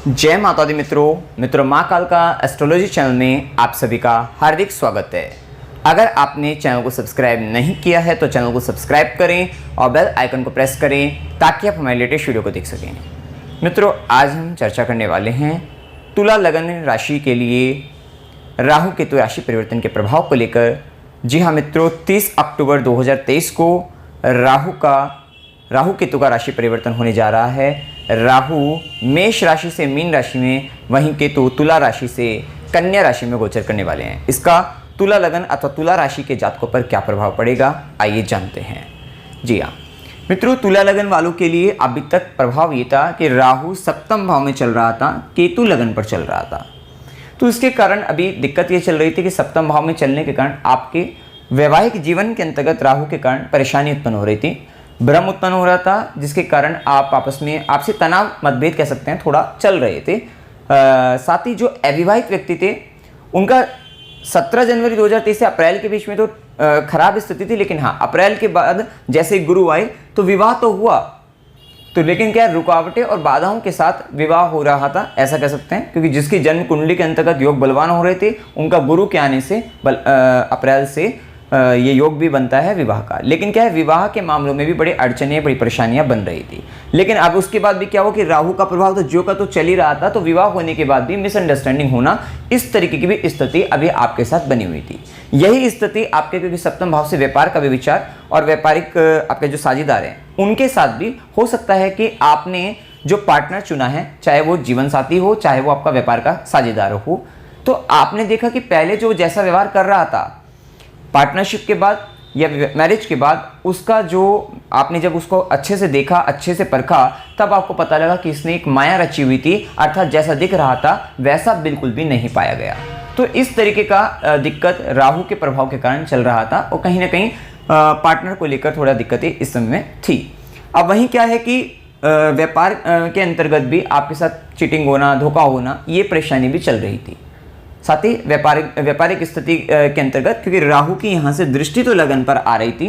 जय माता दी मित्रों माँ काल का एस्ट्रोलॉजी चैनल में आप सभी का हार्दिक स्वागत है। अगर आपने चैनल को सब्सक्राइब नहीं किया है तो चैनल को सब्सक्राइब करें और बेल आइकन को प्रेस करें ताकि आप हमारे लेटेस्ट वीडियो को देख सकें। मित्रों, आज हम चर्चा करने वाले हैं तुला लग्न राशि के लिए राहु केतु राशि परिवर्तन के प्रभाव को लेकर। जी हाँ मित्रों, 30 अक्टूबर 2023 को राहु केतु का राशि परिवर्तन होने जा रहा है। राहु मेष राशि से मीन राशि में, वहीं केतु तुला राशि से कन्या राशि में गोचर करने वाले हैं। इसका तुला लगन अथवा तुला राशि के जातकों पर क्या प्रभाव पड़ेगा, आइए जानते हैं। जी हाँ मित्रों, तुला लगन वालों के लिए अभी तक प्रभाव ये था कि राहु सप्तम भाव में चल रहा था, केतु लगन पर चल रहा था। तो इसके कारण अभी दिक्कत ये चल रही थी कि सप्तम भाव में चलने के कारण आपके वैवाहिक जीवन के अंतर्गत राहु के कारण परेशानी उत्पन्न हो रही थी, भ्रम उत्पन्न हो रहा था, जिसके कारण आप आपस में आपसी तनाव मतभेद कह सकते हैं थोड़ा चल रहे थे। साथ ही जो अविवाहित व्यक्ति थे उनका 17 जनवरी 2023 से अप्रैल के बीच में तो खराब स्थिति थी, लेकिन हाँ अप्रैल के बाद जैसे गुरु आए तो विवाह तो हुआ, तो लेकिन क्या रुकावटें और बाधाओं के साथ विवाह हो रहा था, ऐसा कह सकते हैं। क्योंकि जिसकी जन्म कुंडली के अंतर्गत योग बलवान हो रहे थे, उनका गुरु के आने से अप्रैल से ये योग भी बनता है विवाह का। लेकिन क्या है, विवाह के मामलों में भी बड़ी अड़चनें बड़ी परेशानियां बन रही थी। लेकिन अब उसके बाद भी क्या हो कि राहु का प्रभाव तो जो का तो चल ही रहा था, तो विवाह होने के बाद भी मिसअंडरस्टैंडिंग होना, इस तरीके की भी स्थिति अभी आपके साथ बनी हुई थी। यही स्थिति आपके, क्योंकि सप्तम भाव से व्यापार का भी विचार और व्यापारिक आपके जो साझेदार हैं उनके साथ भी हो सकता है कि आपने जो पार्टनर चुना है, चाहे वो जीवन साथी हो चाहे वो आपका व्यापार का साझेदार हो, तो आपने देखा कि पहले जो जैसा व्यवहार कर रहा था पार्टनरशिप के बाद या मैरिज के बाद, उसका जो आपने जब उसको अच्छे से देखा, अच्छे से परखा, तब आपको पता लगा कि इसने एक माया रची हुई थी, अर्थात जैसा दिख रहा था वैसा बिल्कुल भी नहीं पाया गया। तो इस तरीके का दिक्कत राहु के प्रभाव के कारण चल रहा था और कहीं ना कहीं पार्टनर को लेकर थोड़ा दिक्कतें इस समय में थी। अब वहीं क्या है कि व्यापार के अंतर्गत भी आपके साथ चीटिंग होना, धोखा होना, ये परेशानी भी चल रही थी। साथ ही व्यापारिक स्थिति के अंतर्गत, क्योंकि राहु की यहाँ से दृष्टि तो लगन पर आ रही थी,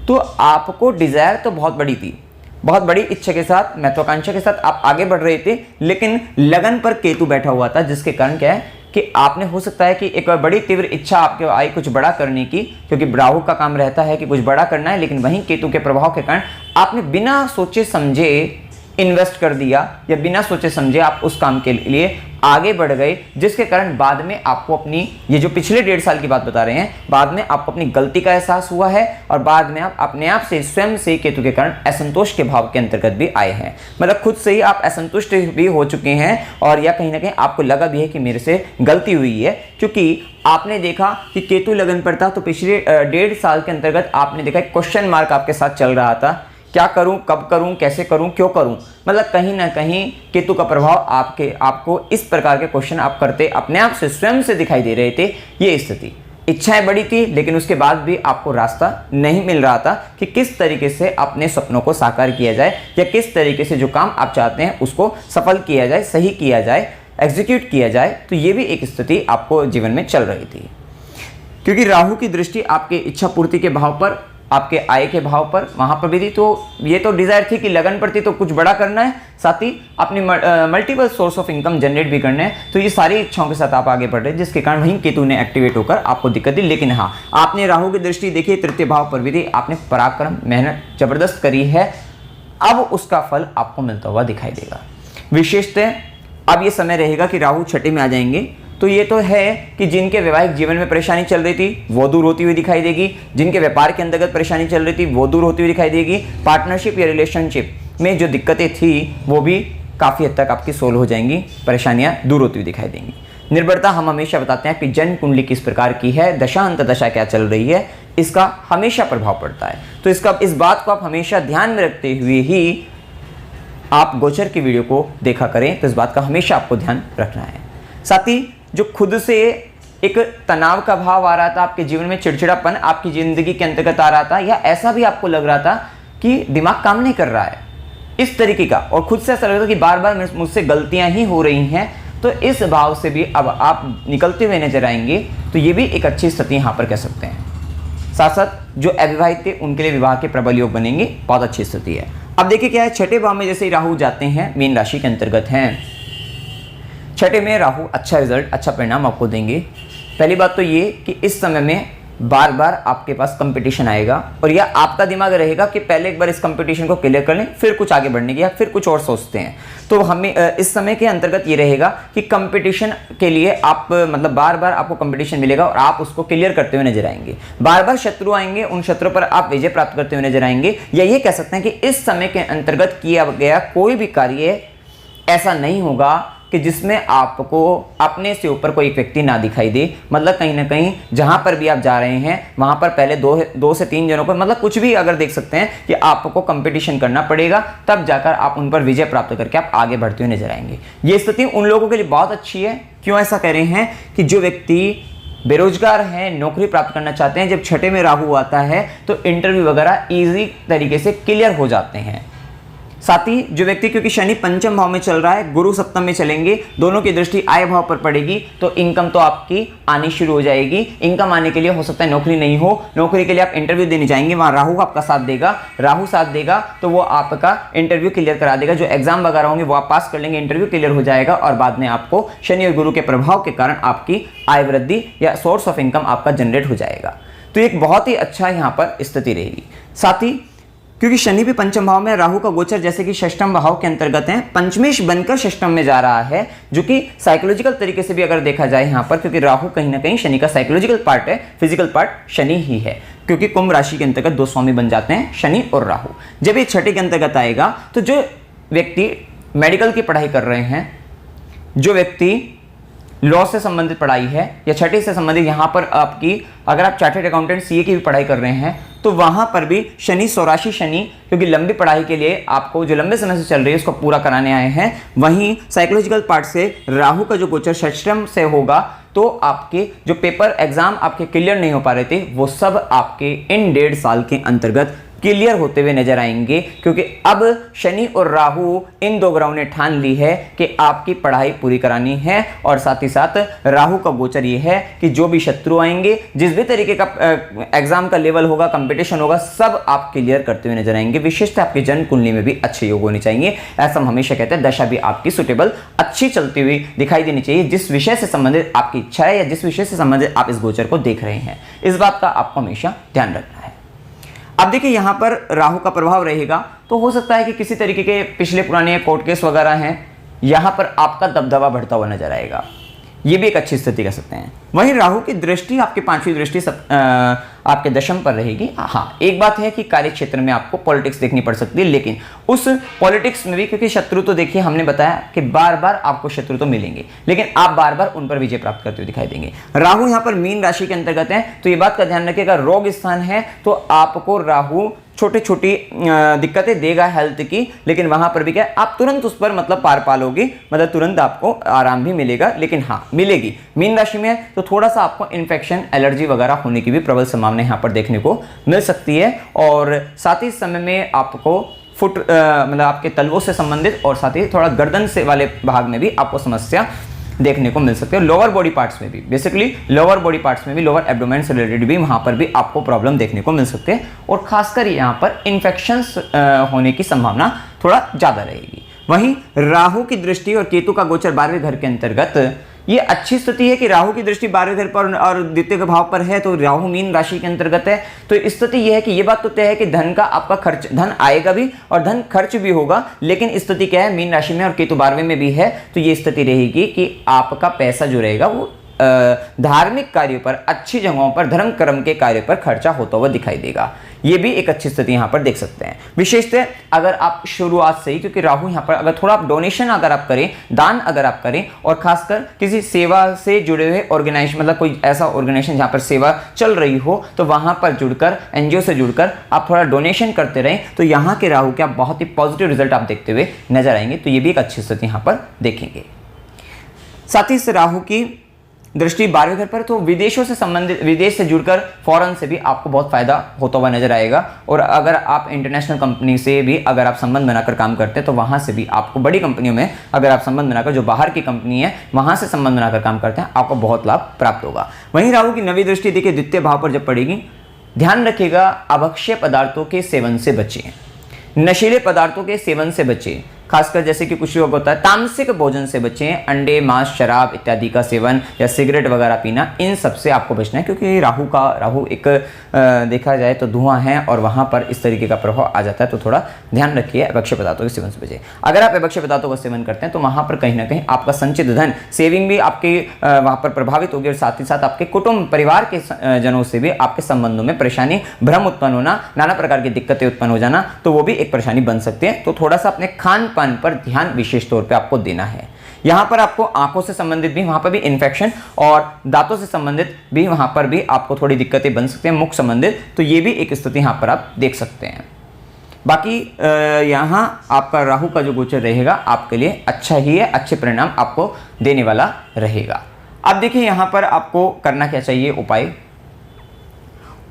तो आपको डिजायर तो बहुत बड़ी थी, बहुत बड़ी इच्छा के साथ, महत्वाकांक्षा के साथ आप आगे बढ़ रहे थे, लेकिन लगन पर केतु बैठा हुआ था, जिसके कारण क्या है कि आपने, हो सकता है कि एक बड़ी तीव्र इच्छा आपके आई कुछ बड़ा करने की, क्योंकि राहु का काम रहता है कि कुछ बड़ा करना है, लेकिन वहीं केतु के प्रभाव के कारण आपने बिना सोचे समझे इन्वेस्ट कर दिया या बिना सोचे समझे आप उस काम के लिए आगे बढ़ गए, जिसके कारण बाद में आपको अपनी, ये जो पिछले 1.5 साल की बात बता रहे हैं, बाद में आपको अपनी गलती का एहसास हुआ है और बाद में आप अपने आप से, स्वयं से केतु के कारण असंतोष के भाव के अंतर्गत भी आए हैं। मतलब खुद से ही आप असंतुष्ट भी हो चुके हैं और या कहीं ना कहीं आपको लगा भी है कि मेरे से गलती हुई है, क्योंकि आपने देखा कि केतु लगन पर था, तो पिछले 1.5 साल के अंतर्गत आपने देखा क्वेश्चन मार्क आपके साथ चल रहा था, क्या करूं, कब करूं, कैसे करूं, क्यों करूं। मतलब कहीं ना कहीं केतु का प्रभाव आपको इस प्रकार के क्वेश्चन आप करते अपने आप से, स्वयं से दिखाई दे रहे थे। ये स्थिति, इच्छाएं बड़ी थी, लेकिन उसके बाद भी आपको रास्ता नहीं मिल रहा था कि किस तरीके से अपने सपनों को साकार किया जाए या किस तरीके से जो काम आप चाहते हैं उसको सफल किया जाए, सही किया जाए, एग्जीक्यूट किया जाए। तो ये भी एक स्थिति आपको जीवन में चल रही थी, क्योंकि राहु की दृष्टि आपके इच्छा पूर्ति के भाव पर, आपके आय के भाव पर, वहां पर भी थी। तो ये तो डिजायर थी कि लगन पर थी तो कुछ बड़ा करना है, साथ ही अपनी multiple source of income generate भी करना है। तो ये सारी इच्छाओं के साथ आप आगे बढ़ रहे, जिसके कारण वहीं केतु ने एक्टिवेट होकर आपको दिक्कत दी। लेकिन हाँ, आपने राहु की दृष्टि देखी, तृतीय भाव पर भी थी, आपने पराक्रम, मेहनत जबरदस्त करी है, अब उसका फल आपको मिलता हुआ दिखाई देगा। विशेषतः अब ये समय रहेगा कि राहु छठे में आ जाएंगे, तो ये तो है कि जिनके वैवाहिक जीवन में परेशानी चल रही थी वो दूर होती हुई दिखाई देगी, जिनके व्यापार के अंतर्गत परेशानी चल रही थी वो दूर होती हुई दिखाई देगी, पार्टनरशिप या रिलेशनशिप में जो दिक्कतें थी वो भी काफ़ी हद तक आपकी सोल्व हो जाएंगी, परेशानियां दूर होती हुई दिखाई देंगी। निर्भरता हम हमेशा बताते हैं कि जन्म कुंडली किस प्रकार की है, दशा अंतदशा क्या चल रही है, इसका हमेशा प्रभाव पड़ता है। तो इस बात को आप हमेशा ध्यान में रखते हुए ही आप गोचर की वीडियो को देखा करें। तो इस बात का हमेशा आपको ध्यान रखना है। साथ ही जो खुद से एक तनाव का भाव आ रहा था आपके जीवन में, चिड़चिड़ापन आपकी जिंदगी के अंतर्गत आ रहा था, या ऐसा भी आपको लग रहा था कि दिमाग काम नहीं कर रहा है, इस तरीके का, और खुद से ऐसा लग रहा था कि बार बार मुझसे गलतियां ही हो रही हैं, तो इस भाव से भी अब आप निकलते हुए नजर आएंगे। तो ये भी एक अच्छी स्थिति यहाँ पर कह सकते हैं। साथ साथ जो अविवाहित थे उनके लिए विवाह के प्रबल योग बनेंगे, बहुत अच्छी स्थिति है। अब देखिए क्या है, छठे भाव में जैसे ही राहु जाते हैं, मीन राशि के अंतर्गत हैं, छठे में राहु अच्छा रिजल्ट, अच्छा परिणाम आपको देंगे। पहली बात तो ये कि इस समय में बार बार आपके पास कंपटीशन आएगा और यह आपका दिमाग रहेगा कि पहले एक बार इस कंपटीशन को क्लियर कर लें, फिर कुछ आगे बढ़ने की या फिर कुछ और सोचते हैं। तो हमें इस समय के अंतर्गत ये रहेगा कि कंपटीशन के लिए आप मतलब बार बार आपको कंपटीशन मिलेगा और आप उसको क्लियर करते हुए नजर आएंगे। बार बार शत्रु आएंगे, उन शत्रु पर आप विजय प्राप्त करते हुए नजर आएंगे। या ये कह सकते हैं कि इस समय के अंतर्गत किया गया कोई भी कार्य ऐसा नहीं होगा कि जिसमें आपको अपने से ऊपर कोई व्यक्ति ना दिखाई दे। मतलब कहीं ना कहीं जहां पर भी आप जा रहे हैं वहां पर पहले दो से तीन जनों पर मतलब कुछ भी अगर देख सकते हैं कि आपको कंपटीशन करना पड़ेगा, तब जाकर आप उन पर विजय प्राप्त करके आप आगे बढ़ते हुए नजर आएंगे। ये स्थिति उन लोगों के लिए बहुत अच्छी है। क्यों ऐसा कह रहे हैं कि जो व्यक्ति बेरोजगार हैं, नौकरी प्राप्त करना चाहते हैं, जब छठे में राहु आता है तो इंटरव्यू वगैरह ईजी तरीके से क्लियर हो जाते हैं। साथ ही जो व्यक्ति, क्योंकि शनि पंचम भाव में चल रहा है, गुरु सप्तम में चलेंगे, दोनों की दृष्टि आय भाव पर पड़ेगी, तो इनकम तो आपकी आनी शुरू हो जाएगी। इनकम आने के लिए हो सकता है नौकरी नहीं हो, नौकरी के लिए आप इंटरव्यू देने जाएंगे, वहां राहु आपका साथ देगा। राहु साथ देगा तो वो आपका इंटरव्यू क्लियर करा देगा। जो एग्जाम वगैरह होंगे वो आप पास कर लेंगे, इंटरव्यू क्लियर हो जाएगा और बाद में आपको शनि और गुरु के प्रभाव के कारण आपकी आय वृद्धि या सोर्स ऑफ इनकम आपका जनरेट हो जाएगा। तो एक बहुत ही अच्छा यहाँ पर स्थिति रहेगी। साथ ही क्योंकि शनि भी पंचम भाव में, राहु का गोचर जैसे कि षष्ठम भाव के अंतर्गत है, पंचमेश बनकर षष्ठम में जा रहा है, जो कि साइकोलॉजिकल तरीके से भी अगर देखा जाए यहाँ पर, क्योंकि राहु कहीं ना कहीं शनि का साइकोलॉजिकल पार्ट है, फिजिकल पार्ट शनि ही है, क्योंकि कुंभ राशि के अंतर्गत दो स्वामी बन जाते हैं शनि और राहु। जब ये छठे के अंतर्गत आएगा तो जो व्यक्ति मेडिकल की पढ़ाई कर रहे हैं, जो व्यक्ति लॉ से संबंधित पढ़ाई है या छठे से संबंधित, यहाँ पर आपकी अगर आप चार्टर्ड अकाउंटेंट सीए की भी पढ़ाई कर रहे हैं तो वहाँ पर भी शनि स्वराशि शनि, क्योंकि लंबी पढ़ाई के लिए आपको जो लंबे समय से चल रही है उसको पूरा कराने आए हैं। वहीं साइकोलॉजिकल पार्ट से राहु का जो गोचर षष्ठम से होगा तो आपके जो पेपर एग्जाम आपके क्लियर नहीं हो पा रहे थे वो सब आपके इन 1.5 साल के अंतर्गत क्लियर होते हुए नजर आएंगे, क्योंकि अब शनि और राहु इन दो ग्रहों ने ठान ली है कि आपकी पढ़ाई पूरी करानी है। और साथ ही साथ राहु का गोचर ये है कि जो भी शत्रु आएंगे, जिस भी तरीके का एग्जाम का लेवल होगा, कंपटीशन होगा, सब आप क्लियर करते हुए नजर आएंगे। विशेषतः आपकी जन्म कुंडली में भी अच्छे योग होने चाहिए, ऐसा हम हमेशा कहते हैं। दशा भी आपकी सुटेबल अच्छी चलती हुई दिखाई देनी चाहिए, जिस विषय से संबंधित आपकी इच्छा है या जिस विषय से संबंधित आप इस गोचर को देख रहे हैं, इस बात का आपको हमेशा ध्यान रखना है। अब देखिए यहाँ पर राहु का प्रभाव रहेगा तो हो सकता है कि किसी तरीके के पिछले पुराने कोर्ट केस वगैरह हैं, यहाँ पर आपका दबदबा बढ़ता हुआ नजर आएगा। ये भी एक अच्छी स्थिति कह सकते हैं। वहीं राहु की दृष्टि, आपकी पांचवी दृष्टि आपके दशम पर रहेगी। हाँ, एक बात है कि कार्य क्षेत्र में आपको पॉलिटिक्स देखनी पड़ सकती है, लेकिन उस पॉलिटिक्स में भी, क्योंकि शत्रु तो देखिए हमने बताया कि बार बार आपको शत्रु तो मिलेंगे, लेकिन आप बार बार उन पर विजय प्राप्त करते हुए दिखाई देंगे। राहु यहाँ पर मीन राशि के अंतर्गत है, तो ये बात का ध्यान रखिएगा, रोग स्थान है तो आपको राहु छोटी छोटी दिक्कतें देगा हेल्थ की, लेकिन वहां पर भी क्या आप तुरंत उस पर मतलब पार पालोगे, मतलब तुरंत आपको आराम भी मिलेगा, लेकिन हाँ मिलेगी। मीन राशि में तो थोड़ा सा आपको इन्फेक्शन, एलर्जी वगैरह होने की भी प्रबल संभावना यहाँ पर देखने को मिल सकती है। और साथ ही समय में आपको फुट मतलब आपके तलवों से संबंधित और साथ ही थोड़ा गर्दन से वाले भाग में भी आपको समस्या देखने को मिल सकती है। लोअर बॉडी पार्ट्स में भी, बेसिकली लोअर बॉडी पार्ट्स में भी, लोअर एब्डोमेन से रिलेटेड भी वहां पर भी आपको प्रॉब्लम देखने को मिल सकते हैं, और खासकर यहाँ पर इन्फेक्शंस होने की संभावना थोड़ा ज्यादा रहेगी। वहीं राहु की दृष्टि और केतु का गोचर 12वें घर के अंतर्गत, ये अच्छी स्थिति है कि राहु की दृष्टि 12वें घर पर और द्वितीय भाव पर है, तो राहु मीन राशि के अंतर्गत है। तो स्थिति यह है कि ये बात तो तय है कि धन का आपका खर्च, धन आएगा भी और धन खर्च भी होगा, लेकिन स्थिति क्या है, मीन राशि में और केतु 12वें में भी है, तो ये स्थिति रहेगी कि आपका पैसा जो रहेगा वो धार्मिक कार्यों पर, अच्छी जगहों पर, धर्म कर्म के कार्यों पर खर्चा होता हुआ दिखाई देगा। ये भी एक अच्छी स्थिति यहाँ पर देख सकते हैं। विशेषतः अगर आप शुरुआत से ही, क्योंकि राहु यहाँ पर अगर थोड़ा आप डोनेशन अगर आप करें, दान अगर आप करें, और खासकर किसी सेवा से जुड़े हुए ऑर्गेनाइजेशन, मतलब कोई ऐसा ऑर्गेनाइजेशन जहाँ पर सेवा चल रही हो, तो वहां पर जुड़कर, एनजीओ से जुड़कर आप थोड़ा डोनेशन करते रहें, तो यहाँ के राहु के आप बहुत ही पॉजिटिव रिजल्ट आप देखते हुए नजर आएंगे। तो ये भी एक अच्छी स्थिति यहाँ पर देखेंगे। साथ ही इस राहु की दृष्टि 12वें घर पर, तो विदेशों से संबंधित, विदेश से जुड़कर फॉरेन से भी आपको बहुत फायदा होता हुआ नजर आएगा। और अगर आप इंटरनेशनल कंपनी से भी अगर आप संबंध बनाकर काम करते हैं तो वहां से भी आपको, बड़ी कंपनियों में अगर आप संबंध बनाकर, जो बाहर की कंपनी है वहां से संबंध बनाकर काम करते हैं, आपको बहुत लाभ प्राप्त होगा। वहीं राहु की 9वीं दृष्टि देखिए द्वितीय भाव पर जब पड़ेगी, ध्यान रखिएगा अभक्ष्य पदार्थों के सेवन से बचें, नशीले पदार्थों के सेवन से बचें। खासकर जैसे कि कुछ लोग होता है तामसिक भोजन से बचें, अंडे, मांस, शराब इत्यादि का सेवन या सिगरेट वगैरह पीना, इन सब से आपको बचना है, क्योंकि राहु एक देखा जाए तो धुआं है और वहाँ पर इस तरीके का प्रभाव आ जाता है। तो थोड़ा ध्यान रखिए अभक्ष्य पदार्थों के सेवन से बचें। अगर आप अभक्ष्य पदार्थों का सेवन करते हैं तो वहाँ पर कहीं ना कहीं आपका संचित धन सेविंग भी आपके वहाँ पर प्रभावित होगी और साथ ही साथ आपके कुटुंब परिवार के जनों से भी आपके संबंधों में परेशानी, भ्रम उत्पन्न होना, नाना प्रकार की दिक्कतें उत्पन्न हो जाना, तो वो भी एक परेशानी बन सकती है। तो थोड़ा सा अपने खान पान पर ध्यान विशेष तौर पे आपको देना है। यहाँ पर आपको आंखों से संबंधित भी वहाँ पर भी इन्फेक्शन और दांतों से संबंधित भी वहाँ पर भी आपको थोड़ी दिक्कतें बन सकती हैं, मुख संबंधित, तो ये भी एक स्थिति यहाँ पर आप देख सकते हैं। बाकी यहाँ आपका राहु का जो गोचर रहेगा आपके लिए अच्छा ही है, अच्छे परिणाम आपको देने वाला रहेगा। अब देखिए यहाँ पर आपको करना क्या चाहिए उपाय।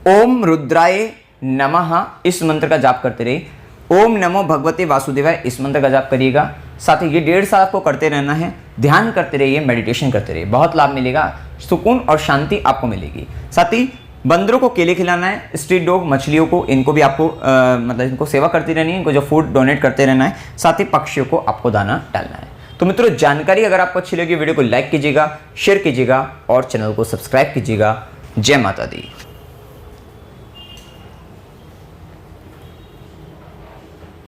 ओम रुद्राय नमः इस मंत्र का जाप करते रहिए। ओम नमो भगवते वासुदेवाय इस मंत्र का जाप करिएगा। साथ ही ये 1.5 साल आपको करते रहना है। ध्यान करते रहिए, मेडिटेशन करते रहिए, बहुत लाभ मिलेगा, सुकून और शांति आपको मिलेगी। साथ ही बंदरों को केले खिलाना है, स्ट्रीट डॉग, मछलियों को, इनको भी आपको मतलब इनको सेवा करती रहनी है, इनको जो फूड डोनेट करते रहना है। साथ ही पक्षियों को आपको दाना डालना है। तो मित्रों, जानकारी अगर आपको अच्छी लगी वीडियो को लाइक कीजिएगा, शेयर कीजिएगा और चैनल को सब्सक्राइब कीजिएगा। जय माता दी।